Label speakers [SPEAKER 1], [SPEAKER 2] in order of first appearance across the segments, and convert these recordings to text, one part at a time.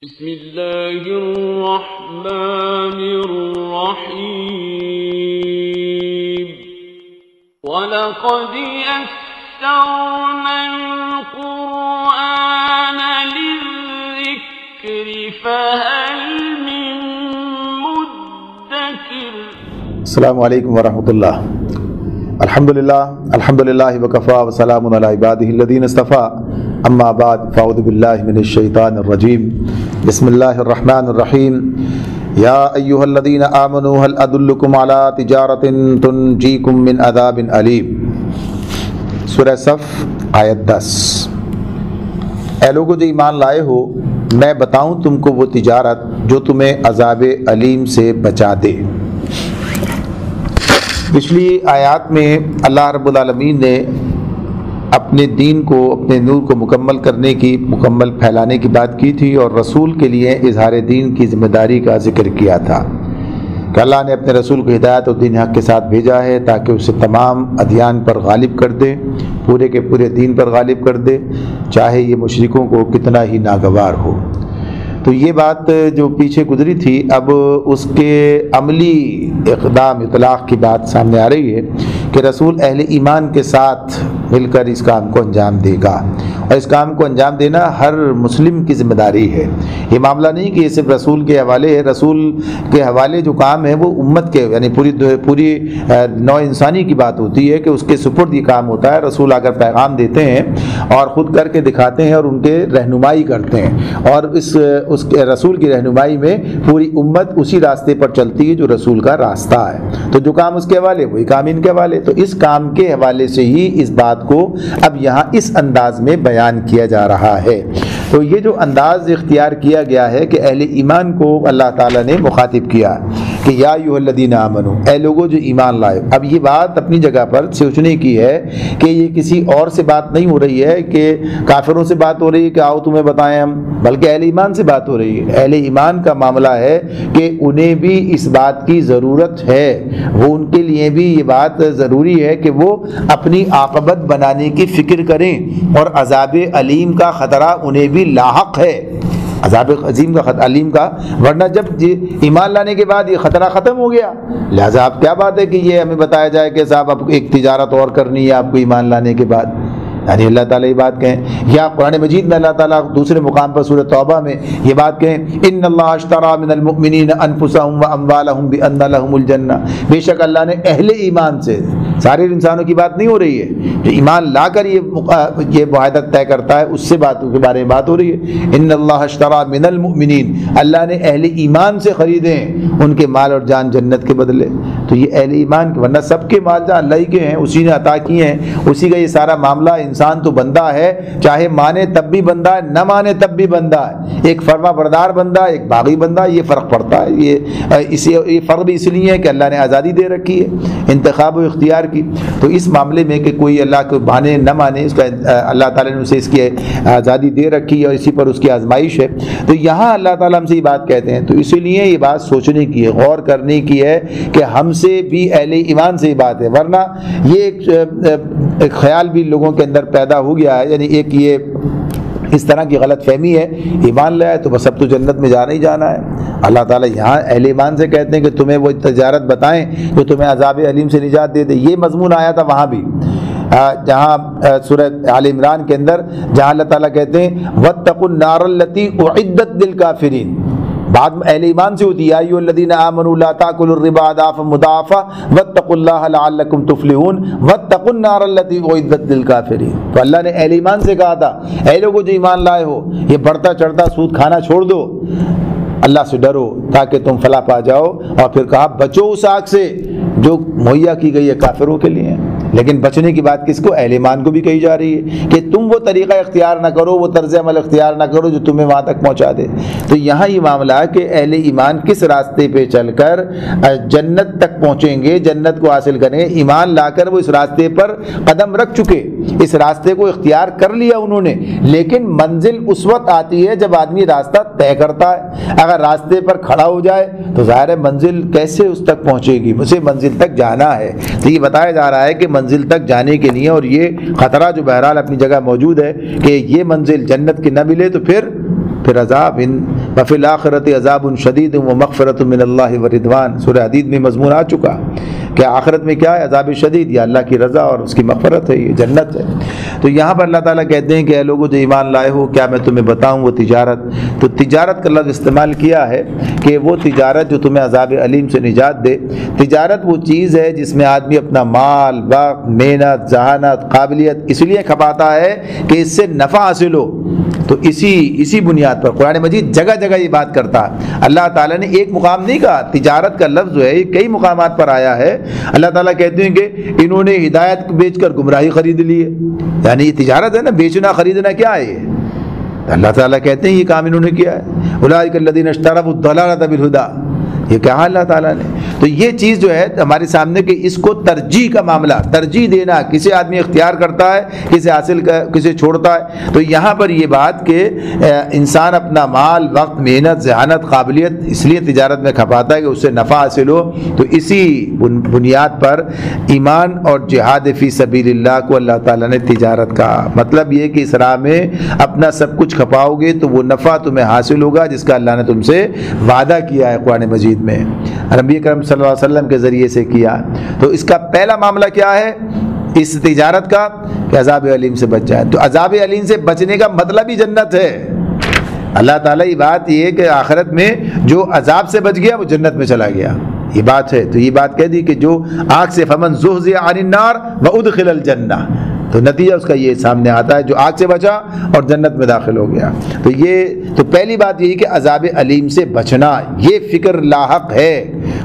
[SPEAKER 1] بسم اللہ الرحمن الرحیم وَلَقَدْ يَسَّرْنَا الْقُرْآنَ لِلذِّكْرِ فَهَلْ مِن مُدَّكِرٍ۔
[SPEAKER 2] السلام علیکم ورحمۃ اللہ۔ الحمدللہ وکفا وسلام علی عبادہ الذین اصطفیٰ، اما بعد فاعوذ باللہ من الشیطان الرجیم، بسم اللہ الرحمن الرحیم۔ یا ایہا الذین آمنوا هل ادلکم علی تجارۃ تنجیکم من عذاب علیم۔ سورہ صف آیت 10۔ اے لوگو جو ایمان لائے ہو، میں بتاؤں تم کو وہ تجارت جو تمہیں عذاب علیم سے بچا دے۔ پچھلی آیات میں اللہ رب العالمین نے اپنے دین کو، اپنے نور کو مکمل کرنے کی، مکمل پھیلانے کی بات کی تھی، اور رسول کے لیے اظہار دین کی ذمہ داری کا ذکر کیا تھا کہ اللہ نے اپنے رسول کو ہدایت اور دین حق کے ساتھ بھیجا ہے تاکہ اسے تمام ادیان پر غالب کر دے، پورے کے پورے دین پر غالب کر دے، چاہے یہ مشرکوں کو کتنا ہی ناگوار ہو۔ تو یہ بات جو پیچھے گزری تھی، اب اس کے عملی اقدام اطلاق کی بات سامنے آ رہی ہے کہ رسول اہل ایمان کے ساتھ مل کر اس کام کو انجام دے گا، اور اس کام کو انجام دینا ہر مسلم کی ذمہ داری ہے۔ یہ معاملہ نہیں کہ یہ صرف رسول کے حوالے ہے، رسول کے حوالے جو کام ہے وہ امت کے، یعنی پوری نوع انسانی کی بات ہوتی ہے کہ اس کے سپرد یہ کام ہوتا ہے۔ رسول آ کر پیغام دیتے ہیں اور خود کر کے دکھاتے ہیں اور ان کے رہنمائی کرتے ہیں، اور اس رسول کی رہنمائی میں پوری امت اسی راستے پر چلتی ہے جو رسول کا راستہ ہے۔ تو جو کام اس کے حوالے وہی کام ان کے حوالے، تو اس کام کے حوالے سے ہی اس بات کو اب یہاں اس انداز میں بیان کیا جا رہا ہے۔ تو یہ جو انداز اختیار کیا گیا ہے کہ اہل ایمان کو اللہ تعالیٰ نے مخاطب کیا کہ یا ایھا الذین آمنوا، اے لوگوں جو ایمان لائے۔ اب یہ بات اپنی جگہ پر سوچنے کی ہے کہ یہ کسی اور سے بات نہیں ہو رہی ہے کہ کافروں سے بات ہو رہی ہے کہ آؤ تمہیں بتائیں ہم، بلکہ اہل ایمان سے بات ہو رہی ہے۔ اہل ایمان کا معاملہ ہے کہ انہیں بھی اس بات کی ضرورت ہے، وہ ان کے لیے بھی یہ بات ضروری ہے کہ وہ اپنی عاقبت بنانے کی فکر کریں، اور عذاب علیم کا خطرہ انہیں بھی لاحق ہے، عذاب علیم کا، ورنہ جب ایمان لانے کے بعد یہ خطرہ ختم ہو گیا، لہذا اب کیا بات ہے کہ یہ ہمیں بتایا جائے کہ صاحب اب ایک تجارت اور کرنی ہے آپ کو ایمان لانے کے بعد۔ یعنی اللہ تعالیٰ یہ بات کہیں، یا قرآن مجید میں اللہ تعالیٰ دوسرے مقام پر سورۃ توبہ میں یہ بات کہیں، ان اللہ اشتری من المؤمنین انفسهم واموالهم بان لهم الجنہ، بے شک اللہ نے اہل ایمان سے، سارے انسانوں کی بات نہیں ہو رہی ہے، جو ایمان لا کر یہ معاہدہ طے کرتا ہے اس سے باتوں کے بارے میں بات ہو رہی ہے۔ ان اللہ اشتری من المؤمنین، اللہ نے اہل ایمان سے خریدے ان کے مال اور جان جنت کے بدلے۔ تو یہ اہل ایمان کے، ورنہ سب کے مال جان اللہ ہی کے ہیں، اسی نے عطا کیے ہیں، اسی کا یہ سارا معاملہ۔ انسان تو بندہ ہے، چاہے مانے تب بھی بندہ ہے، نہ مانے تب بھی بندہ ہے، ایک فرما بردار بندہ، ایک باغی بندہ، یہ فرق پڑتا ہے۔ یہ فرق بھی اس لیے ہے کہ اللہ نے آزادی دے رکھی ہے انتخاب و اختیار کی۔ تو اس معاملے میں کہ کوئی اللہ کو مانے نہ مانے، اس کا اللہ تعالیٰ نے اسے اس کی آزادی دے رکھی ہے، اور اسی پر اس کی آزمائش ہے۔ تو یہاں اللہ تعالیٰ ہم سے یہ بات کہتے ہیں، تو اسی لیے یہ بات سوچنے کی ہے، غور کرنے کی ہے کہ ہم سے بھی اہل ایمان سے یہ بات ہے، ورنہ یہ ایک خیال بھی لوگوں کے اندر پیدا ہو گیا ہے، یعنی ایک یہ اس طرح کی غلط فہمی ہے، ایمان لائے تو بس اب تو جنت میں جانا ہی جانا ہے۔ اللہ تعالیٰ یہاں اہل ایمان سے کہتے ہیں کہ تمہیں وہ تجارت بتائیں جو تمہیں عذاب علیم سے نجات دے دے۔ یہ مضمون آیا تھا وہاں بھی، جہاں سورہ آل عمران کے اندر، جہاں اللہ تعالیٰ کہتے ہیں وَاتَّقُوا النَّارَ الَّتِي أُعِدَّتْ لِلْكَافِرِينَ، بعد میں اہل ایمان سے ہوتی ہے، یا ایھا الذین آمنوا لا تأکلوا الربا اضعافا مضاعفا واتقوا اللہ لعلکم تفلحون واتقوا النار التی اعدت للکافرین۔ تو اللہ نے اہل ایمان سے کہا تھا، اے لوگوں جو ایمان لائے ہو، یہ بڑھتا چڑھتا سود کھانا چھوڑ دو، اللہ سے ڈرو تاکہ تم فلاح پا جاؤ، اور پھر کہا بچو اس آگ سے جو مہیا کی گئی ہے کافروں کے لیے۔ لیکن بچنے کی بات کس کو؟ اہل ایمان کو بھی کہی جا رہی ہے کہ تم وہ طریقہ اختیار نہ کرو، وہ طرز عمل اختیار نہ کرو جو تمہیں وہاں تک پہنچا دے۔ تو یہاں یہ معاملہ ہے کہ اہل ایمان کس راستے پہ چل کر جنت تک پہنچیں گے، جنت کو حاصل کریں گے۔ ایمان لا کر وہ اس راستے پر قدم رکھ چکے، اس راستے کو اختیار کر لیا انہوں نے، لیکن منزل اس وقت آتی ہے جب آدمی راستہ طے کرتا ہے۔ اگر راستے پر کھڑا ہو جائے تو ظاہر ہے منزل کیسے اس تک پہنچے گی، اسے منزل تک جانا ہے۔ تو یہ بتایا جا رہا ہے کہ منزل تک جانے کے لیے، اور یہ خطرہ جو بہرحال اپنی جگہ موجود ہے کہ یہ منزل جنت کی نہ ملے تو پھر پھر عذاب وفی الآخرۃ عذاب شدید ومغفرۃ من اللہ ورضوان، سورہ حدید میں مضمون آ چکا کہ آخرت میں کیا ہے؟ عذاب شدید، یا اللہ کی رضا اور اس کی مغفرت ہے، یہ جنت ہے۔ تو یہاں پر اللہ تعالیٰ کہتے ہیں کہ اے لوگوں جو ایمان لائے ہو، کیا میں تمہیں بتاؤں وہ تجارت؟ تو تجارت کا لفظ استعمال کیا ہے کہ وہ تجارت جو تمہیں عذاب علیم سے نجات دے۔ تجارت وہ چیز ہے جس میں آدمی اپنا مال، وقت، محنت، ذہانت، قابلیت اس لیے کھپاتا ہے کہ اس سے نفع حاصل ہو۔ تو اسی بنیاد پر قرآن مجید جگہ جگہ یہ بات کرتا ہے۔ اللہ تعالیٰ نے ایک مقام نہیں کہا، تجارت کا لفظ جو ہے یہ کئی مقامات پر آیا ہے۔ اللہ تعالیٰ کہتے ہیں کہ انہوں نے ہدایت بیچ کر گمراہی خرید لی ہے، یعنی یہ تجارت ہے نا، بیچنا خریدنا کیا ہے یہ؟ اللہ تعالیٰ کہتے ہیں یہ کام انہوں نے کیا ہے، اولئک الذین اشتروا الضلالۃ بالہدیٰ، یہ کہا اللہ تعالیٰ نے۔ تو یہ چیز جو ہے ہمارے سامنے کہ اس کو ترجیح کا معاملہ، ترجیح دینا، کسی آدمی اختیار کرتا ہے، کسی حاصل کسی چھوڑتا ہے۔ تو یہاں پر یہ بات کہ انسان اپنا مال، وقت، محنت، ذہانت، قابلیت اس لیے تجارت میں کھپاتا ہے کہ اس سے نفع حاصل ہو۔ تو اسی بنیاد پر ایمان اور جہاد فی سبیل اللہ کو اللہ تعالیٰ نے تجارت کہا۔ مطلب یہ کہ اس راہ میں اپنا سب کچھ کھپاؤ گے تو وہ نفع تمہیں حاصل ہوگا جس کا اللہ نے تم سے وعدہ کیا ہے قرآن مجید میں، نبی کرم صلی اللہ علیہ وسلم کے ذریعے سے کیا۔ تو اس کا پہلا معاملہ کیا ہے اس تجارت کا کہ عذاب علیم سے بچ جائے۔ تو عذاب علیم سے بچنے کا مطلب ہی جنت ہے۔ اللہ تعالیٰ یہ بات یہ کہ آخرت میں جو عذاب سے بچ گیا وہ جنت میں چلا گیا، یہ بات ہے۔ تو یہ بات کہہ دی کہ جو آگ سے فمن زحزح عن النار وادخل الجنہ، تو نتیجہ اس کا یہ سامنے آتا ہے جو آگ سے بچا اور جنت میں داخل ہو گیا۔ تو پہلی بات یہی کہ عذاب علیم سے بچنا یہ فکر لاحق ہے،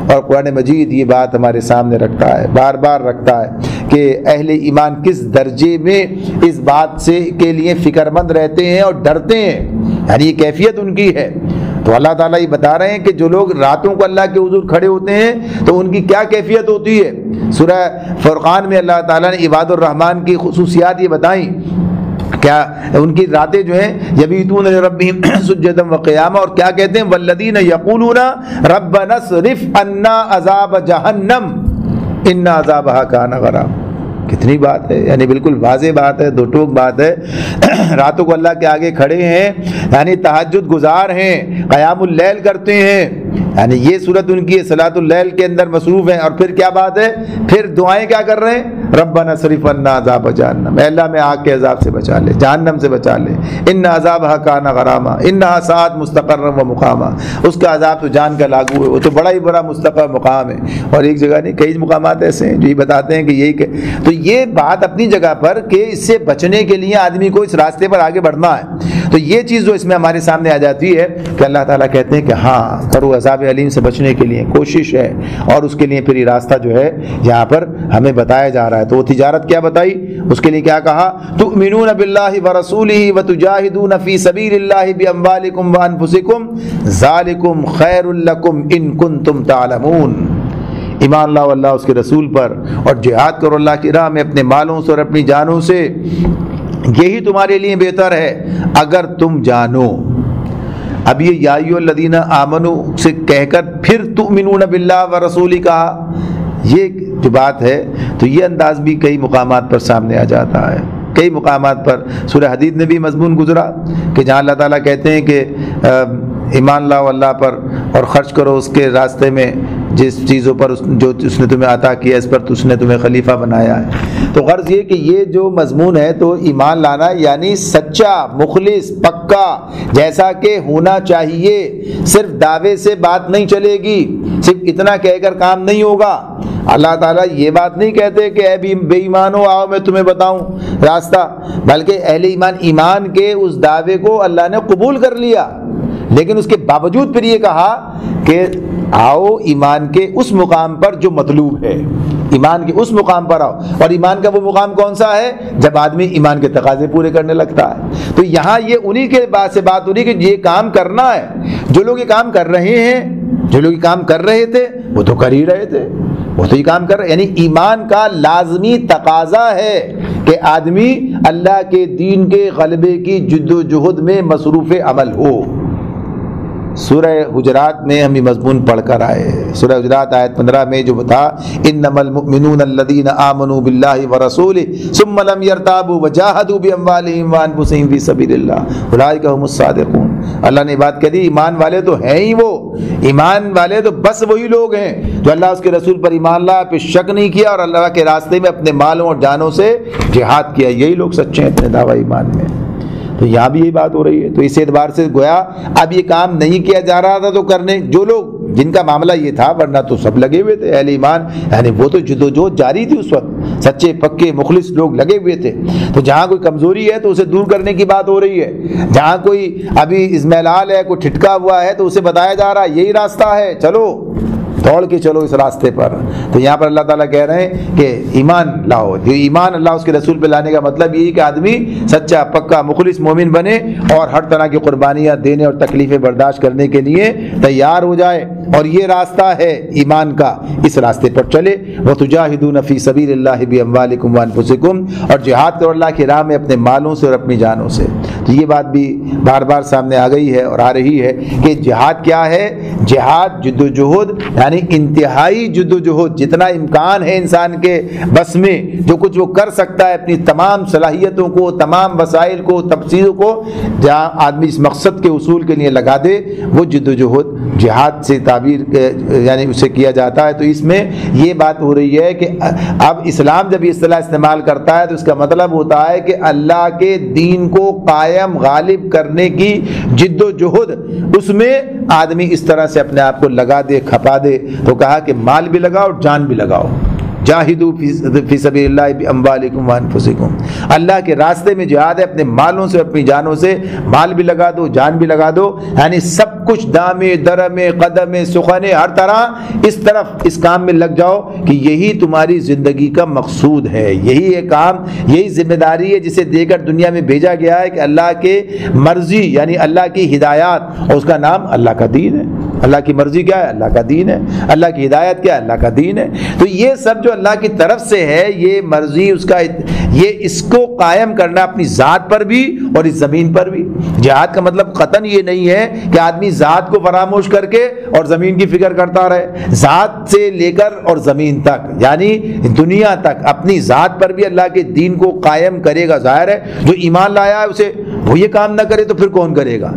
[SPEAKER 2] اور قرآن مجید یہ بات ہمارے سامنے رکھتا ہے، بار بار رکھتا ہے کہ اہل ایمان کس درجے میں اس بات سے کے لیے فکر مند رہتے ہیں اور ڈرتے ہیں، یعنی یہ کیفیت ان کی ہے۔ تو اللہ تعالیٰ یہ بتا رہے ہیں کہ جو لوگ راتوں کو اللہ کے حضور کھڑے ہوتے ہیں تو ان کی کیا کیفیت ہوتی ہے۔ سورہ فرقان میں اللہ تعالیٰ نے عباد الرحمن کی خصوصیات یہ بتائیں، کیا ان کی راتیں جو ہیں یبیتون لربہم سجدا وقیاما، اور کیا کہتے ہیں والذین یقولون ربنا اصرف عنا عذاب جہنم ان عذابها کان غراما۔ کتنی بات ہے، یعنی بالکل واضح بات ہے، دو ٹوک بات ہے۔ راتوں کو اللہ کے آگے کھڑے ہیں، یعنی تہجد گزار ہیں، قیام اللیل کرتے ہیں، یعنی یہ صورت ان کی صلاۃ اللیل کے اندر مصروف ہیں۔ اور پھر کیا بات ہے، پھر دعائیں کیا کر رہے ہیں، ربنا اصرف عنا عذاب جہنم، اے اللہ میں آگ کے عذاب سے بچا لے، جہنم سے بچا لے، ان عذابها کان غراما انها ساءت مستقرا ومقاما، اس کا عذاب تو جان کا لاگو ہے، وہ تو بڑا ہی بڑا مستقر مقام ہے۔ اور ایک جگہ نہیں، کئی مقامات ایسے ہیں جو یہ بتاتے ہیں کہ یہی کہ تو یہ بات اپنی جگہ پر کہ اس سے بچنے کے لیے آدمی کو اس راستے پر آگے بڑھنا ہے۔ تو یہ چیز جو اس میں ہمارے سامنے آ جاتی ہے کہ اللہ تعالیٰ کہتے ہیں کہ ہاں کرو، عذاب علیم سے بچنے کے لیے کوشش ہے، اور اس کے لیے پھر یہ راستہ جو ہے یہاں پر ہمیں بتایا جا رہا ہے۔ تو وہ تجارت کیا بتائی، اس کے لیے کیا کہا، تؤمنون باللہ ورسولہ وتجاہدون فی سبیل اللہ باموالکم وانفسکم ذالکم خیر لکم ان کنتم تعلمون۔ ایمان لاؤ اللہ اس کے رسول پر اور جہاد کرو اللہ کی راہ میں اپنے مالوں سے اور اپنی جانوں سے، یہی تمہارے لیے بہتر ہے اگر تم جانو۔ اب یہ یا ایھا الذین آمنوا سے کہہ کر پھر تؤمنون باللہ ورسولہ کہا، یہ جو بات ہے تو یہ انداز بھی کئی مقامات پر سامنے آ جاتا ہے۔ کئی مقامات پر سورہ حدید میں بھی مضمون گزرا کہ جہاں اللہ تعالیٰ کہتے ہیں کہ ایمان لاؤ اللہ پر اور خرچ کرو اس کے راستے میں جس چیزوں پر جو اس نے تمہیں عطا کیا، اس پر اس نے تمہیں خلیفہ بنایا ہے۔ تو غرض یہ کہ یہ جو مضمون ہے تو ایمان لانا یعنی سچا، مخلص، پکا، جیسا کہ ہونا چاہیے۔ صرف دعوے سے بات نہیں چلے گی، صرف اتنا کہہ کر کام نہیں ہوگا۔ اللہ تعالیٰ یہ بات نہیں کہتے کہ اے بے ایمانو آؤ میں تمہیں بتاؤں راستہ، بلکہ اہل ایمان کے اس دعوے کو اللہ نے قبول کر لیا، لیکن اس کے باوجود پھر یہ کہا کہ آؤ ایمان کے اس مقام پر جو مطلوب ہے، ایمان کے اس مقام پر آؤ۔ اور ایمان کا وہ مقام کون سا ہے، جب آدمی ایمان کے تقاضے پورے کرنے لگتا ہے۔ تو یہاں یہ انہی کے بعد سے بات ہو رہی کہ یہ کام کرنا ہے۔ جو لوگ یہ کام کر رہے ہیں، جو لوگ یہ کام کر رہے تھے وہ تو کر ہی رہے تھے، وہ تو یہ کام کر رہے، یعنی ایمان کا لازمی تقاضا ہے کہ آدمی اللہ کے دین کے غلبے کی جد و جہد میں مصروف عمل ہو۔ سورہ حجرات میں ہم یہ مضمون پڑھ کر آئے. سورہ حجرات آیت 15 میں جو بتا انما المؤمنون الذین آمنوا باللہ ورسولہ ثم لم يرتابوا وجاہدوا باموالہم وانفسہم فی سبیل اللہ اولئک هم الصادقون. اللہ نے بات کہہ دی ایمان والے تو ہیں ہی وہ، ایمان والے تو بس وہی لوگ ہیں جو اللہ اس کے رسول پر ایمان لایا، پہ شک نہیں کیا اور اللہ کے راستے میں اپنے مالوں اور جانوں سے جہاد کیا. یہی لوگ سچے ہیں اپنے دعوی ایمان میں. تو یہاں بھی یہی بات ہو رہی ہے. تو اس اعتبار سے گویا اب یہ کام نہیں کیا جا رہا تھا تو کرنے جو لوگ جن کا معاملہ یہ تھا، ورنہ تو سب لگے ہوئے تھے اہل ایمان، یعنی وہ تو جدوجہد جاری تھی اس وقت، سچے پکے مخلص لوگ لگے ہوئے تھے. تو جہاں کوئی کمزوری ہے تو اسے دور کرنے کی بات ہو رہی ہے، جہاں کوئی ابھی اضمحلال ہے، کوئی ٹھٹکا ہوا ہے تو اسے بتایا جا رہا ہے یہی راستہ ہے، چلو دوڑ کے چلو اس راستے پر. تو یہاں پر اللہ تعالیٰ کہہ رہے ہیں کہ ایمان لاؤ. یہ ایمان اللہ اس کے رسول پہ لانے کا مطلب یہی کہ آدمی سچا پکا مخلص مومن بنے اور ہر طرح کی قربانیاں دینے اور تکلیفیں برداشت کرنے کے لیے تیار ہو جائے. اور یہ راستہ ہے ایمان کا، اس راستے پر چلے. وَتُجَاهِدُونَ فِي سَبِيلِ اللَّهِ بِأَمْوَالِكُمْ وَأَنفُسِكُمْ، اور جہاد کرو اللہ کی راہ میں اپنے مالوں سے اور اپنی جانوں سے. تو یہ بات بھی بار بار سامنے آ گئی ہے اور آ رہی ہے کہ جہاد کیا ہے. جہاد جد و جہد، یعنی انتہائی جد و جہد، جتنا امکان ہے انسان کے بس میں جو کچھ وہ کر سکتا ہے اپنی تمام صلاحیتوں کو، تمام وسائل کو، تفصیلوں کو، جہاں آدمی اس مقصد کے حصول کے لیے لگا دے، وہ جد و جہد جہاد سے تعبیر یعنی اسے کیا جاتا ہے. تو اس میں یہ بات ہو رہی ہے کہ اب اسلام جب یہ اصطلاح استعمال کرتا ہے تو اس کا مطلب ہوتا ہے کہ اللہ کے دین کو قائم غالب کرنے کی جد و جہد، اس میں آدمی اس طرح سے اپنے آپ کو لگا دے، کھپا دے. تو کہا کہ مال بھی لگاؤ، جان بھی لگاؤ. جاہدوا فی سبیل اللہ باموالکم وانفسکم، اللہ کے راستے میں جہاد ہے، اپنے مالوں سے اپنی جانوں سے. مال بھی لگا دو، جان بھی لگا دو، یعنی سب کچھ دامے درمے قدمے سخنے ہر طرح اس طرف اس کام میں لگ جاؤ کہ یہی تمہاری زندگی کا مقصود ہے. یہی ایک کام، یہی ذمہ داری ہے جسے دے کر دنیا میں بھیجا گیا ہے کہ اللہ کے مرضی یعنی اللہ کی ہدایات، اور اس کا نام اللہ کا دین ہے. اللہ کی مرضی کیا ہے؟ اللہ کا دین ہے. اللہ کی ہدایت کیا ہے؟ اللہ کا دین ہے. تو یہ سب جو اللہ کی طرف سے ہے، یہ مرضی اس کا، یہ اس کو قائم کرنا اپنی ذات پر بھی اور اس زمین پر بھی. جہاد کا مطلب قطعاً یہ نہیں ہے کہ آدمی ذات کو فراموش کر کے اور زمین کی فکر کرتا رہے. ذات سے لے کر اور زمین تک، یعنی دنیا تک اپنی ذات پر بھی اللہ کے دین کو قائم کرے گا. ظاہر ہے جو ایمان لایا ہے اسے وہ یہ کام نہ کرے تو پھر کون کرے گا؟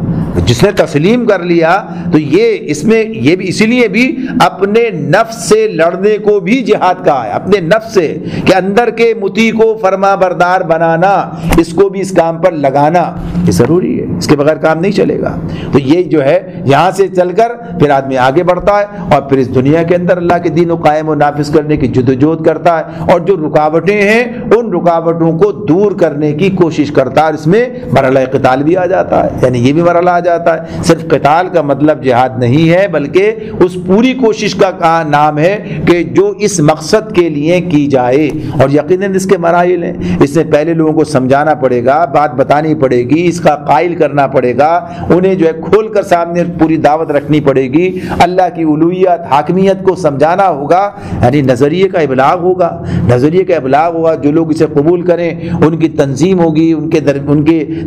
[SPEAKER 2] جس نے تسلیم کر لیا. تو یہ اس میں یہ بھی اسی لیے بھی اپنے نفس سے لڑنے کو بھی جہاد کہا ہے. اپنے نفس سے کہ اندر کے مطیع کو فرما بردار بنانا، اس کو بھی اس کام پر لگانا یہ ضروری ہے. اس کے بغیر کام نہیں چلے گا. تو یہ جو ہے یہاں سے چل کر پھر آدمی آگے بڑھتا ہے اور پھر اس دنیا کے اندر اللہ کے دین کو قائم و نافذ کرنے کی جدوجہد کرتا ہے، اور جو رکاوٹیں ہیں ان رکاوٹوں کو دور کرنے کی کوشش کرتا ہے. اور اس میں مرحلہ قتال بھی آ جاتا ہے، یعنی یہ بھی مرحلہ آ جاتا ہے. صرف قتال کا مطلب جہاد نہیں ہے، بلکہ اس پوری کوشش کا نام ہے کہ جو اس مقصد کے لیے کی جائے. اور یقیناً اس کے مراحل ہیں. اس سے پہلے لوگوں کو سمجھانا پڑے گا، بات بتانی پڑے گی، اس کا قائل کرنا پڑے گا، انہیں جو ہے کھول کر سامنے پوری دعوت رکھنی پڑے گی. اللہ کی الوہیت حاکمیت کو سمجھانا ہوگا، یعنی نظریے کا ابلاغ ہوگا. نظریے کا ابلاغ ہوگا. جو لوگ اسے قبول کریں ان کی تنظیم ہوگی، ان کے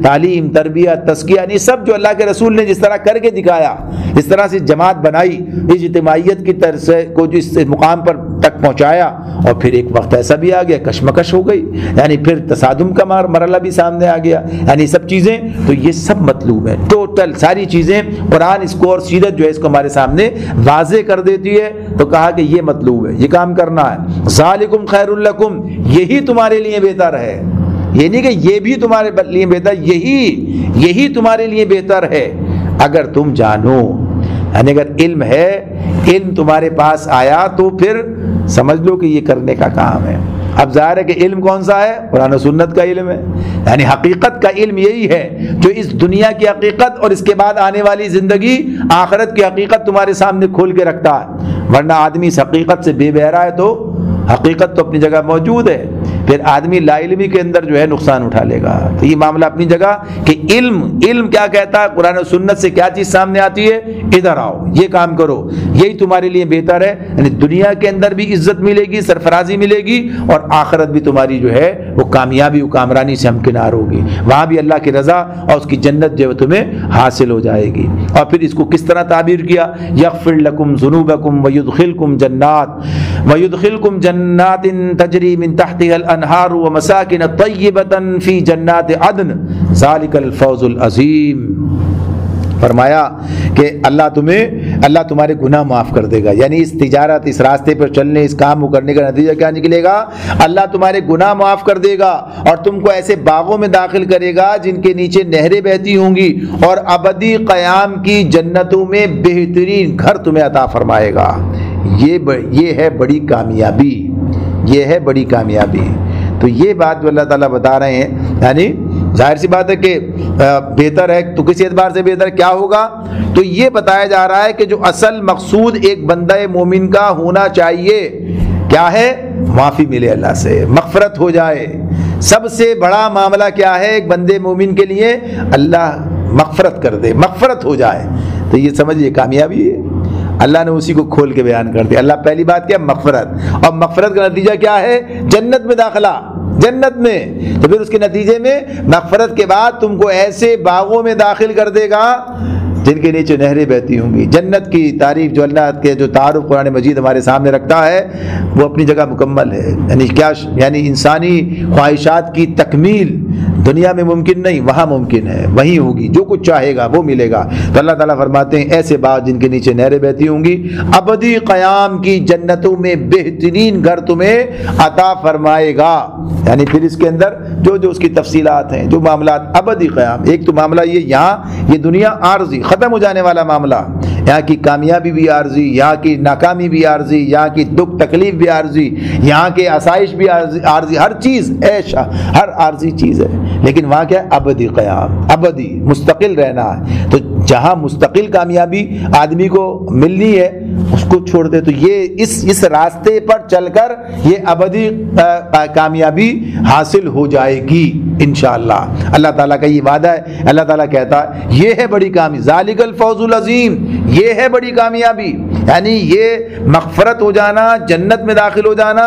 [SPEAKER 2] تعلیم تربیت تزکیہ، یعنی سب جو اللہ کے رسول نے جس طرح کر کے دکھایا، اس طرح سے جماعت بنائی، اجتماعیت کی طرف سے کو جو اس مقام پر تک پہنچایا. اور پھر ایک وقت ایسا بھی آ گیا کشمکش ہو گئی، یعنی پھر تصادم کا مرحلہ بھی سامنے آ گیا. یعنی سب چیزیں تو یہ سب مطلوب ہے. ٹوٹل ساری چیزیں قرآن اس کو اور سیرت جو ہے اس کو ہمارے سامنے واضح کر دیتی ہے. تو کہا کہ یہ مطلوب ہے، یہ کام کرنا ہے. ذالکم خیر لکم، یہی تمہارے لیے بہتر ہے. یہ نہیں کہ یہ بھی تمہارے لیے بہتر، یہی تمہارے لیے بہتر ہے اگر تم جانو. یعنی اگر علم ہے، علم تمہارے پاس آیا تو پھر سمجھ لو کہ یہ کرنے کا کام ہے. اب ظاہر ہے کہ علم کون سا ہے؟ قرآن و سنت کا علم ہے. یعنی حقیقت کا علم یہی ہے جو اس دنیا کی حقیقت اور اس کے بعد آنے والی زندگی آخرت کی حقیقت تمہارے سامنے کھول کے رکھتا ہے. ورنہ آدمی اس حقیقت سے بے بہرا ہے تو حقیقت تو اپنی جگہ موجود ہے. پھر آدمی لا علمی کے اندر جو ہے نقصان اٹھا لے گا. تو یہ معاملہ اپنی جگہ کہ علم کیا کہتا ہے, قرآن و سنت سے کیا چیز سامنے آتی ہے, ادھر آؤ یہ کام کرو, یہی تمہارے لیے بہتر ہے. یعنی دنیا کے اندر بھی عزت ملے گی, سرفرازی ملے گی, اور آخرت بھی تمہاری جو ہے وہ کامیابی و کامرانی سے ہمکنار ہوگی. وہاں بھی اللہ کی رضا اور اس کی جنت جو ہے تمہیں حاصل ہو جائے گی. اور پھر اس کو کس طرح تعبیر کیا, یغفر لکم ذنوبکم ویدخلکم جنات تجری من تحتها الانہار ومساکن طیبۃ فی جنات عدن ذالک الفوز العظیم. فرمایا کہ اللہ تمہارے گناہ معاف کر دے گا. یعنی اس تجارت, اس راستے پر چلنے, اس کام کو کرنے کا نتیجہ کیا نکلے گا, اللہ تمہارے گناہ معاف کر دے گا اور تم کو ایسے باغوں میں داخل کرے گا جن کے نیچے نہریں بہتی ہوں گی, اور ابدی قیام کی جنتوں میں بہترین گھر تمہیں عطا فرمائے گا. یہ ہے بڑی کامیابی, یہ ہے بڑی کامیابی. تو یہ بات جو اللہ تعالیٰ بتا رہے ہیں, یعنی ظاہر سی بات ہے کہ بہتر ہے, تو کسی اعتبار سے بہتر کیا ہوگا, تو یہ بتایا جا رہا ہے کہ جو اصل مقصود ایک بندہ مومن کا ہونا چاہیے کیا ہے, معافی ملے اللہ سے, مغفرت ہو جائے. سب سے بڑا معاملہ کیا ہے ایک بندے مومن کے لیے, اللہ مغفرت کر دے, مغفرت ہو جائے. تو یہ سمجھیے کامیابی ہے. اللہ نے اسی کو کھول کے بیان کر دیا. اللہ پہلی بات کیا, مغفرت, اور مغفرت کا نتیجہ کیا ہے, جنت میں داخلہ, جنت میں. تو پھر اس کے نتیجے میں مغفرت کے بعد تم کو ایسے باغوں میں داخل کر دے گا جن کے نیچے نہریں بہتی ہوں گی. جنت کی تعریف جو اللہ کے جو تعارف قرآن مجید ہمارے سامنے رکھتا ہے وہ اپنی جگہ مکمل ہے. یعنی کیا, یعنی انسانی خواہشات کی تکمیل دنیا میں ممکن نہیں, وہاں ممکن ہے, وہیں ہوگی, جو کچھ چاہے گا وہ ملے گا. تو اللہ تعالیٰ فرماتے ہیں ایسے باغ جن کے نیچے نہریں بہتی ہوں گی, ابدی قیام کی جنتوں میں بہترین گھر تمہیں عطا فرمائے گا. یعنی پھر اس کے اندر جو اس کی تفصیلات ہیں, جو معاملات, ابدی قیام. ایک تو معاملہ یہ دنیا عارضی, ختم ہو جانے والا معاملہ, یہاں کی کامیابی بھی عارضی, یہاں کی ناکامی بھی عارضی, یہاں کی دکھ تکلیف بھی عارضی, یہاں کے آسائش بھی عارضی, ہر چیز عیش, ہر عارضی چیز ہے. لیکن وہاں کیا ہے, ابدی قیام, ابدی مستقل رہنا ہے. تو جہاں مستقل کامیابی آدمی کو ملنی ہے اس کو چھوڑ دے. تو یہ اس راستے پر چل کر یہ ابدی کامیابی حاصل ہو جائے گی انشاءاللہ. اللہ تعالیٰ کا یہ وعدہ ہے. اللہ تعالیٰ کہتا ہے یہ ہے بڑی کامیابی, ذالک الفوز العظیم, یہ ہے بڑی کامیابی. یعنی یہ مغفرت ہو جانا, جنت میں داخل ہو جانا,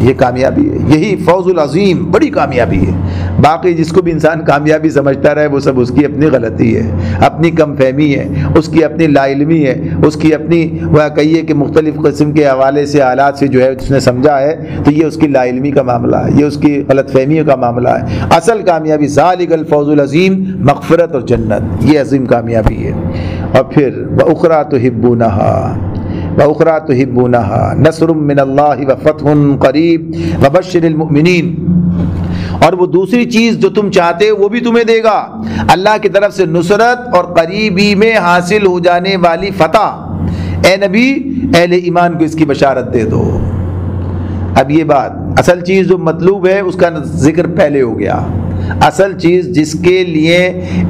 [SPEAKER 2] یہ کامیابی ہے, یہی فوز العظیم, بڑی کامیابی ہے. باقی جس کو بھی انسان کامیابی سمجھتا رہے وہ سب اس کی اپنی غلطی ہے, اپنی کم فہمی ہے, اس کی اپنی لا علمی ہے, اس کی اپنی وہ کہیے کہ مختلف قسم کے حوالے سے حالات سے جو ہے اس نے سمجھا ہے, تو یہ اس کی لا علمی کا معاملہ ہے, یہ اس کی غلط فہمیوں کا معاملہ ہے. اصل کامیابی ذالک الفوز العظیم, مغفرت اور جنت, یہ عظیم کامیابی ہے. اور پھر وَأُخْرَىٰ تُحِبُّونَهَا نَصْرٌ مِّنَ اللَّهِ وَفَتْحٌ قَرِيبٌ وَبَشِّرِ الْمُؤْمِنِينَ. اور وہ دوسری چیز جو تم چاہتے وہ بھی تمہیں دے گا, اللہ کی طرف سے نصرت اور قریبی میں حاصل ہو جانے والی فتح. اے نبی اہل ایمان کو اس کی بشارت دے دو. اب یہ بات اصل چیز جو مطلوب ہے اس کا ذکر پہلے ہو گیا. اصل چیز جس کے لیے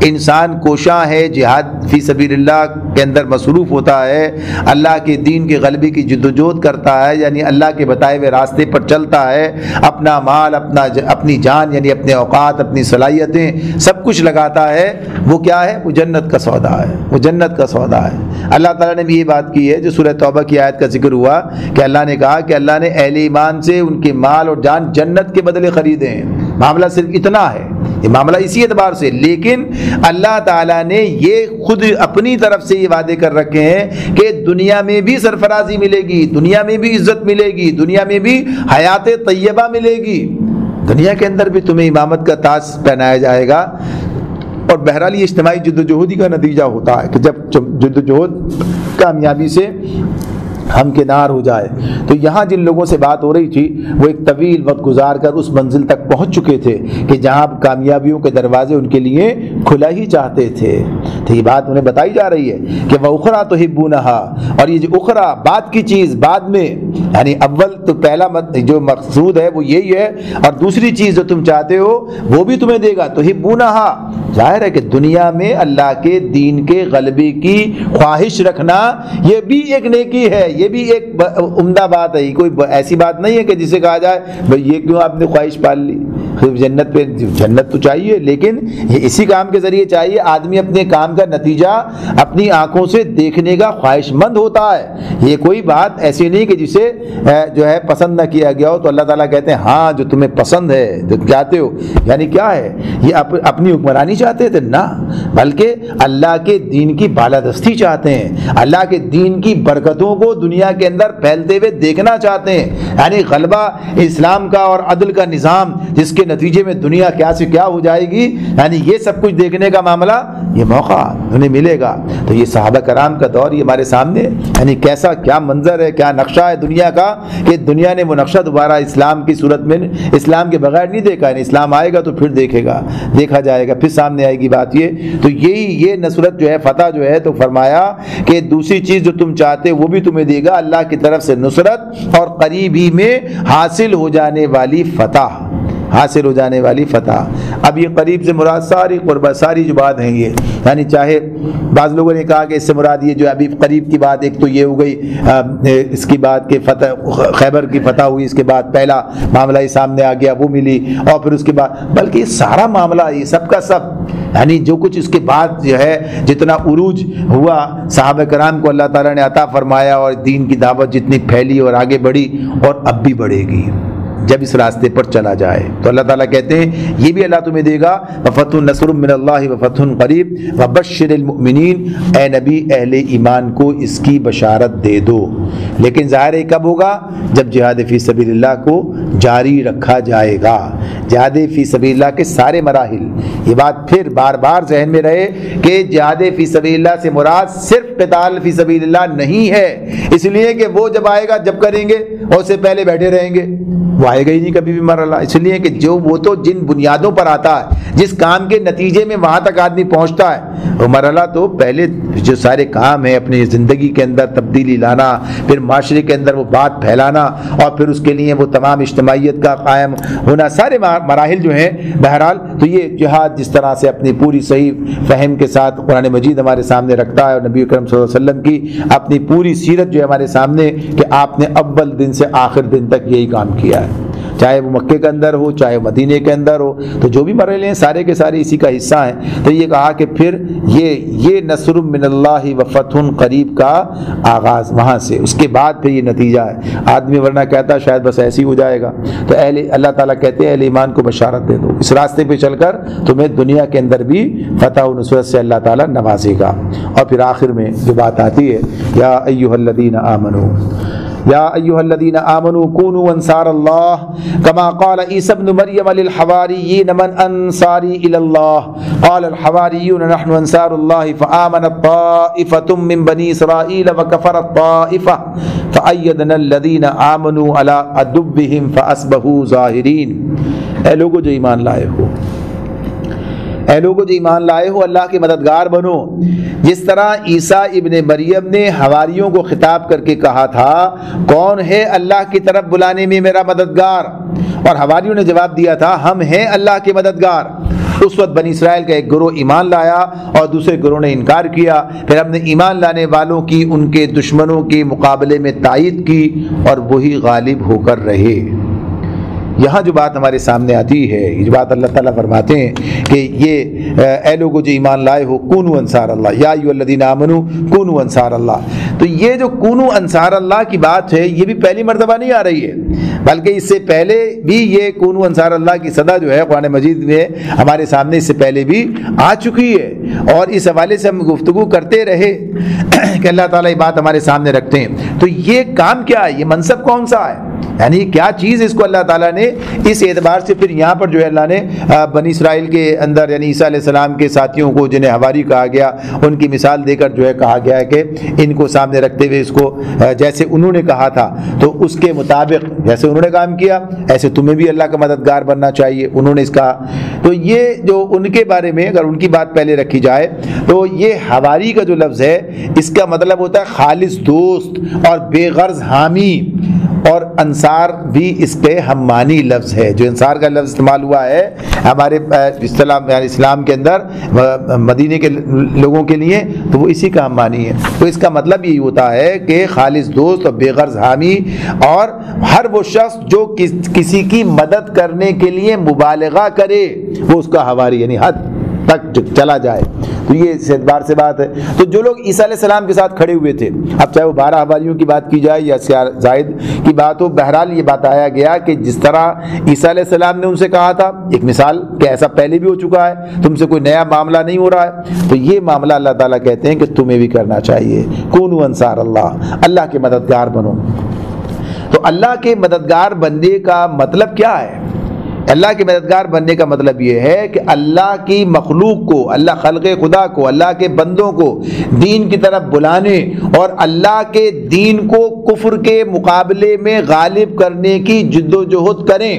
[SPEAKER 2] انسان کوشاں ہے, جہاد فی سبیل اللہ کے اندر مصروف ہوتا ہے, اللہ کے دین کے غلبے کی جدوجہد کرتا ہے, یعنی اللہ کے بتائے ہوئے راستے پر چلتا ہے, اپنا مال, اپنی جان, یعنی اپنے اوقات, اپنی صلاحیتیں سب کچھ لگاتا ہے, وہ کیا ہے, وہ جنت کا سودا ہے, وہ جنت کا سودا ہے. اللہ تعالیٰ نے بھی یہ بات کی ہے جو سورہ توبہ کی آیت کا ذکر ہوا کہ اللہ نے کہا کہ اللہ نے اہل ایمان سے ان کے مال اور جان جنت کے بدلے خریدے ہیں. معاملہ صرف اتنا ہے, یہ معاملہ اسی اعتبار سے. لیکن اللہ تعالیٰ نے یہ خود اپنی طرف سے یہ وعدے کر رکھے ہیں کہ دنیا میں بھی سرفرازی ملے گی, دنیا میں بھی عزت ملے گی, دنیا میں بھی حیات طیبہ ملے گی, دنیا کے اندر بھی تمہیں امامت کا تاج پہنایا جائے گا. اور بہرحال یہ اجتماعی جدوجہد کا نتیجہ ہوتا ہے کہ جب جدوجہد کامیابی سے ہمکنار ہو جائے. تو یہاں جن لوگوں سے بات ہو رہی تھی وہ ایک طویل وقت گزار کر اس منزل تک پہنچ چکے تھے کہ جہاں کامیابیوں کے دروازے ان کے لیے کھلا ہی چاہتے تھے. تو یہ بات انہیں بتائی جا رہی ہے کہ وَأُخْرَىٰ تُحِبُّونَهَا، اور یہ جو اخرى بعد کی چیز بعد میں، یعنی اول تو پہلا جو مقصود ہے وہ یہی ہے، اور دوسری چیز جو تم چاہتے ہو وہ بھی تمہیں دے گا. تُحِبُّونَهَا، ظاہر ہے کہ دنیا میں اللہ کے دین کے غلبے کی خواہش رکھنا یہ بھی ایک نیکی ہے، یہ بھی ایک عمدہ بات ہے. کوئی ایسی بات نہیں ہے کہ جسے کہا جائے بھئی یہ کیوں آپ نے خواہش پال لی. جنت پہ جنت تو چاہیے، لیکن اسی کام کے ذریعے چاہیے. آدمی اپنے کام کا نتیجہ اپنی آنکھوں سے دیکھنے کا خواہش مند ہوتا ہے. یہ کوئی بات ایسی نہیں کہ جسے جو ہے پسند نہ کیا گیا ہو تو اللہ تعالیٰ کہتے ہیں ہاں جو تمہیں پسند ہے جو چاہتے ہو. یعنی کیا ہے، یہ اپنی حکمرانی چاہتے تھے؟ نہ، بلکہ اللہ کے دین کی بالادستی چاہتے ہیں، اللہ کے دین کی برکتوں کو دنیا کے اندر پھیلتے ہوئے دیکھنا چاہتے ہیں. یعنی غلبہ اسلام کا اور عدل کا نظام جس کے نتیجے میں دنیا کیا سے کیا ہو جائے گی، یعنی یہ سب کچھ دیکھنے کا معاملہ، یہ موقع انہیں ملے گا. تو یہ صحابہ کرام کا دور یہ ہمارے سامنے، یعنی کیسا کیا منظر ہے، کیا نقشہ ہے دنیا کا، کہ دنیا نے وہ نقشہ دوبارہ اسلام کی صورت میں اسلام کے بغیر نہیں دیکھا. یعنی اسلام آئے گا تو پھر دیکھا جائے گا، پھر سامنے آئے گی بات. تو یہ نصرت جو ہے، فتح جو ہے، تو فرمایا کہ دوسری چیز جو تم چاہتے وہ بھی تمہیں دے گا، اللہ کی طرف سے نصرت اور قریب ہی میں حاصل ہو جانے والی فتح، حاصل ہو جانے والی فتح. اب یہ قریب سے مراد ساری قربت، ساری جو بات ہیں یہ، یعنی چاہے بعض لوگوں نے کہا کہ اس سے مراد یہ جو ابھی قریب کی بات ایک تو یہ ہو گئی اس کی بات کہ فتح خیبر کی فتح ہوئی، اس کے بعد پہلا معاملہ یہ سامنے آ گیا وہ ملی، اور پھر اس کے بعد، بلکہ یہ سارا معاملہ یہ سب کا سب، یعنی جو کچھ اس کے بعد جو ہے جتنا عروج ہوا صحابہ کرام کو اللہ تعالیٰ نے عطا فرمایا، اور دین کی دعوت جتنی پھیلی اور آگے بڑھی اور اب بھی بڑھے گی جب اس راستے پر چلا جائے. تو اللہ تعالیٰ کہتے ہیں یہ بھی اللہ تمہیں دے گا. وَفَتْحٌ نَصْرٌ مِّنَ اللَّهِ وَفَتْحٌ قَرِيب وَبَشِّرِ الْمُؤْمِنِينَ، اے نبی اہل ایمان کو اس کی بشارت دے دو. لیکن ظاہر ہے کب ہوگا؟ جب جہاد فی سبیل اللہ کو جاری رکھا جائے گا. جہاد فی سبیل اللہ کے سارے مراحل، یہ بات پھر بار بار ذہن میں رہے کہ جہاد فی سبیل اللہ سے مراد صرف قتال فی سبیل اللہ نہیں ہے، اس لیے کہ وہ جب آئے گا جب کریں گے، اور اس سے پہلے بیٹھے رہیں گے، وہ آئے گا ہی نہیں کبھی بھی مرحلہ. اس لیے کہ جو وہ تو جن بنیادوں پر آتا ہے، جس کام کے نتیجے میں وہاں تک آدمی پہنچتا ہے، وہ مرحلہ تو پہلے جو سارے کام ہیں اپنی زندگی کے اندر تبدیلی لانا، پھر معاشرے کے اندر وہ بات پھیلانا، اور پھر اس کے لیے وہ تمام اجتماعیت کا قائم ہونا، سارے مراحل جو ہیں. بہرحال تو یہ جہاد جس طرح سے اپنی پوری صحیح فہم کے ساتھ قرآن مجید ہمارے سامنے رکھتا ہے، اور نبی اکرم صلی اللہ علیہ وسلم کی اپنی پوری سیرت جو ہے ہمارے سامنے، کہ آپ نے اول دن سے آخر دن تک یہی کام کیا ہے، چاہے وہ مکے کے اندر ہو چاہے مدینے کے اندر ہو. تو جو بھی مرحلے ہیں سارے کے سارے اسی کا حصہ ہیں. تو یہ کہا کہ پھر یہ نصر من اللہ و فتح قریب کا آغاز وہاں سے، اس کے بعد پھر یہ نتیجہ ہے. آدمی ورنہ کہتا شاید بس ایسے ہی ہو جائے گا. تو اللہ تعالیٰ کہتے ہیں اہل ایمان کو بشارت دے دو، اس راستے پہ چل کر تمہیں دنیا کے اندر بھی فتح و نصرت سے اللہ تعالیٰ نوازے گا. اور پھر آخر میں جو بات آتی ہے، یا ایھا الذین آمنوا، یا ایھا الذین آمنوا کونوا انصار اللہ کما قال عیسی ابن مریم للحواریین من انصاری الی اللہ قال الحواریون نحن انصار اللہ فآمنت طائفۃ من بنی اسرائیل وکفرت طائفہ فأیدنا الذین آمنوا علی عدوهم فاصبحوا ظاہرین. اے لوگو جو ایمان لائے ہو، اے لوگو جو ایمان لائے ہو، اللہ کے مددگار بنو. جس طرح عیسیٰ ابن مریم نے حواریوں کو خطاب کر کے کہا تھا کون ہے اللہ کی طرف بلانے میں میرا مددگار، اور حواریوں نے جواب دیا تھا ہم ہیں اللہ کے مددگار. اس وقت بنی اسرائیل کا ایک گروہ ایمان لایا اور دوسرے گروہ نے انکار کیا. پھر ہم نے ایمان لانے والوں کی ان کے دشمنوں کے مقابلے میں تائید کی اور وہی غالب ہو کر رہے. یہاں جو بات ہمارے سامنے آتی ہے، یہ جو بات اللہ تعالیٰ فرماتے ہیں کہ یہ اے لوگو جو ایمان لائے ہو کونوا انصار اللہ، یا ایھا الذین آمنوا کونوا انصار اللہ. تو یہ جو کونوا انصار اللہ کی بات ہے یہ بھی پہلی مرتبہ نہیں آ رہی ہے، بلکہ اس سے پہلے بھی یہ کونوا انصار اللہ کی صدا جو ہے قرآن مجید میں ہمارے سامنے اس سے پہلے بھی آ چکی ہے. اور اس حوالے سے ہم گفتگو کرتے رہے کہ اللہ تعالیٰ یہ بات ہمارے سامنے رکھتے ہیں. تو یہ کام کیا ہے، یہ منصب کون سا ہے، یعنی کیا چیز اس کو اللہ تعالیٰ نے اس اعتبار سے پھر یہاں پر جو ہے اللہ نے بنی اسرائیل کے اندر یعنی عیسیٰ علیہ السلام کے ساتھیوں کو جنہیں حواری کہا گیا ان کی مثال دے کر جو ہے کہا گیا ہے کہ ان کو سامنے رکھتے ہوئے اس کو جیسے انہوں نے کہا تھا تو اس کے مطابق جیسے انہوں نے کام کیا ایسے تمہیں بھی اللہ کا مددگار بننا چاہیے. انہوں نے اس کا تو یہ جو ان کے بارے میں اگر ان کی بات پہلے رکھی جائے تو یہ حواری کا جو لفظ ہے اس کا مطلب ہوتا ہے خالص دوست اور بے غرض حامی، اور انصار بھی اس پہ ہم معنی لفظ ہے۔ جو انصار کا لفظ استعمال ہوا ہے ہمارے اسلام کے اندر مدینے کے لوگوں کے لیے تو وہ اسی کا ہم معنی ہے۔ تو اس کا مطلب یہی ہوتا ہے کہ خالص دوست اور بے غرض حامی، اور ہر وہ شخص جو کسی کی مدد کرنے کے لیے مبالغہ کرے وہ اس کا حواری، یعنی حد تک چلا جائے۔ تو یہ اس اعتبار سے بات ہے۔ تو جو لوگ عیسیٰ علیہ السلام کے ساتھ کھڑے ہوئے تھے، اب چاہے وہ 12 حواریوں کی بات کی جائے یا زائد کی بات ہو، بہرحال یہ بتایا گیا کہ جس طرح عیسیٰ علیہ السلام نے ان سے کہا تھا، ایک مثال کہ ایسا پہلے بھی ہو چکا ہے، تم سے کوئی نیا معاملہ نہیں ہو رہا ہے، تو یہ معاملہ اللہ تعالیٰ کہتے ہیں کہ تمہیں بھی کرنا چاہیے۔ کونوا انصار اللہ، اللہ کے مددگار بنو۔ تو اللہ کے مددگار بننے کا مطلب کیا ہے؟ اللہ کے مددگار بننے کا مطلب یہ ہے کہ اللہ کی مخلوق کو، اللہ خلق خدا کو، اللہ کے بندوں کو دین کی طرف بلانے اور اللہ کے دین کو کفر کے مقابلے میں غالب کرنے کی جد و جہد کریں۔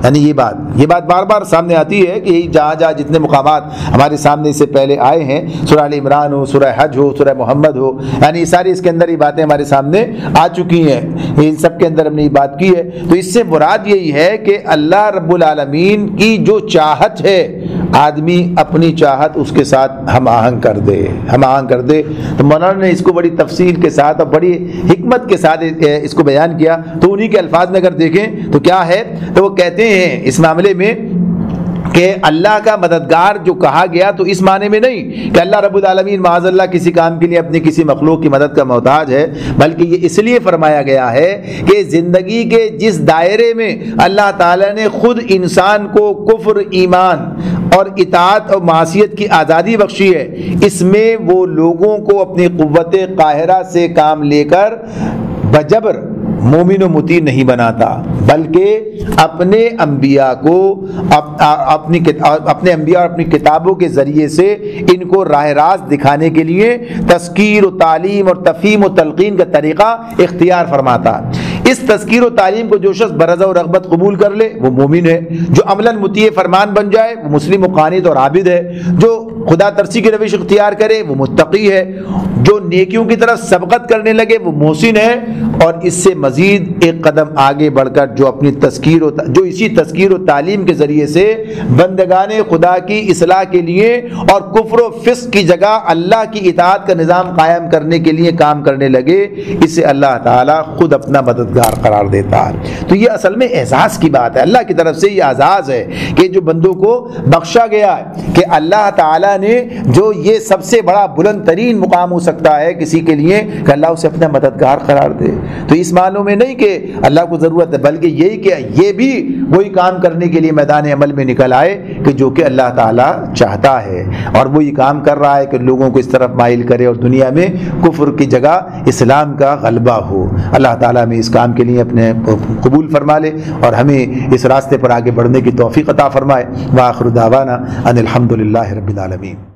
[SPEAKER 2] یعنی یہ بات بار بار سامنے آتی ہے کہ جہاں جہاں جتنے مقامات ہمارے سامنے اس سے پہلے آئے ہیں، سورہ ال عمران ہو، سورہ حج ہو، سورہ محمد ہو، یعنی ساری اس کے اندر یہ باتیں ہمارے سامنے آ چکی ہیں، ان سب کے اندر ہم نے یہ بات کی ہے۔ تو اس سے مراد یہی ہے کہ اللہ رب العالمین کی جو چاہت ہے آدمی اپنی چاہت اس کے ساتھ ہم آہنگ کر دے۔ تو مولانا نے اس کو بڑی تفصیل کے ساتھ اور بڑی حکمت کے ساتھ اس کو بیان کیا۔ تو انہی کے الفاظ میں اگر دیکھیں تو کیا ہے، تو وہ کہتے ہیں اس معاملے میں کہ اللہ کا مددگار جو کہا گیا تو اس معنی میں نہیں کہ اللہ رب العالمین معاذ اللہ کسی کام کے لیے اپنی کسی مخلوق کی مدد کا محتاج ہے، بلکہ یہ اس لیے فرمایا گیا ہے کہ زندگی کے جس دائرے میں اللہ تعالیٰ نے خود انسان کو کفر، ایمان اور اطاعت اور معصیت کی آزادی بخشی ہے، اس میں وہ لوگوں کو اپنی قوت قاہرہ سے کام لے کر بجبر مومن و مطیع نہیں بناتا، بلکہ اپنے انبیاء کو اپنے انبیاء اور اپنی کتابوں کے ذریعے سے ان کو راہ راست دکھانے کے لیے تذکیر و تعلیم اور تفہیم و تلقین کا طریقہ اختیار فرماتا۔ اس تذکیر و تعلیم کو جو شخص برضا و رغبت قبول کر لے وہ مومن ہے، جو عملاً مطیع فرمان بن جائے وہ مسلم و قانت اور عابد ہے، جو خدا ترسی کی روش اختیار کرے وہ متقی ہے، جو نیکیوں کی طرف سبقت کرنے لگے وہ محسن ہے، اور اس سے مزید ایک قدم آگے بڑھ کر جو اسی تذکیر و تعلیم کے ذریعے سے بندگان خدا کی اصلاح کے لیے اور کفر و فسق کی جگہ اللہ کی اطاعت کا نظام قائم کرنے کے لیے کام کرنے لگے، اسے اللہ تعالیٰ خود اپنا مددگار قرار دیتا ہے۔ تو یہ اصل میں اعزاز کی بات ہے، اللہ کی طرف سے یہ اعزاز ہے کہ جو بندوں کو بخشا گیا ہے کہ اللہ تعالیٰ نے جو یہ سب سے بڑا بلند ترین مقام ہو سکتا ہے کسی کے لیے کہ اللہ اسے اپنا مددگار قرار دے۔ تو اس معنوں میں نہیں کہ اللہ کو ضرورت ہے، بلکہ یہی کہ یہ بھی وہی کام کرنے کے لیے میدان عمل میں نکل آئے کہ جو کہ اللہ تعالیٰ چاہتا ہے، اور وہی کام کر رہا ہے کہ لوگوں کو اس طرف مائل کرے اور دنیا میں کفر کی جگہ اسلام کا غلبہ ہو۔ اللہ تعالیٰ میں اس کام کے لیے اپنے قبول فرما لے اور ہمیں اس راستے پر آگے بڑھنے کی توفیق عطا فرمائے۔ وآخر دعوانا ان الحمد للہ رب العالمین۔